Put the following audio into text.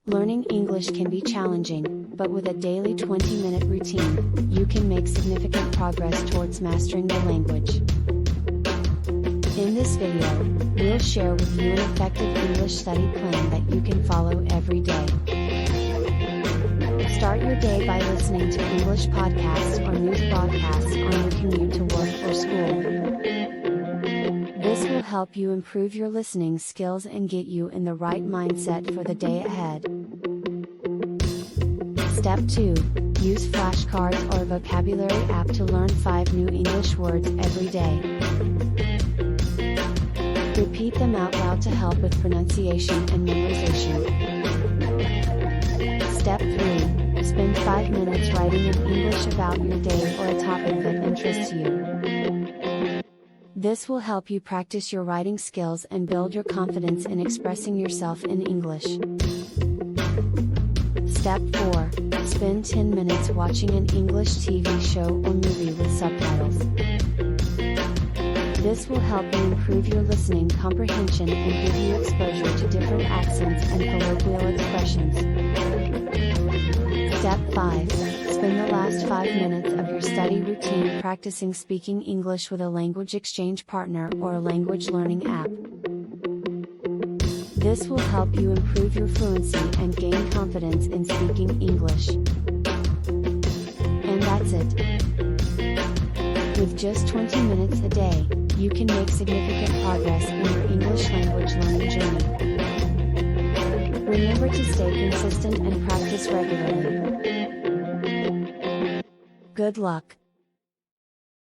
Learning English can be challenging, but with a daily 20-minute routine, you can make significant progress towards mastering the language. In this video, we'll share with you an effective English study plan that you can follow every day. Start your day by listening to English podcasts or news broadcasts on your commute to work or school. This will help you improve your listening skills and get you in the right mindset for the day ahead. Step 2. Use flashcards or a vocabulary app to learn 5 new English words every day. Repeat them out loud to help with pronunciation and memorization. Step 3. Spend 5 minutes writing in English about your day or a topic that interests you. This will help you practice your writing skills and build your confidence in expressing yourself in English. Step 4. Spend 10 minutes watching an English TV show or movie with subtitles. This will help you improve your listening comprehension and give you exposure to different accents and colloquial expressions. Step 5. Spend the last 5 minutes of your study routine practicing speaking English with a language exchange partner or a language learning app. This will help you improve your fluency and gain confidence in speaking English. And that's it. With just 20 minutes a day, you can make significant progress in your English language learning journey. Remember to stay consistent and practice regularly. Good luck!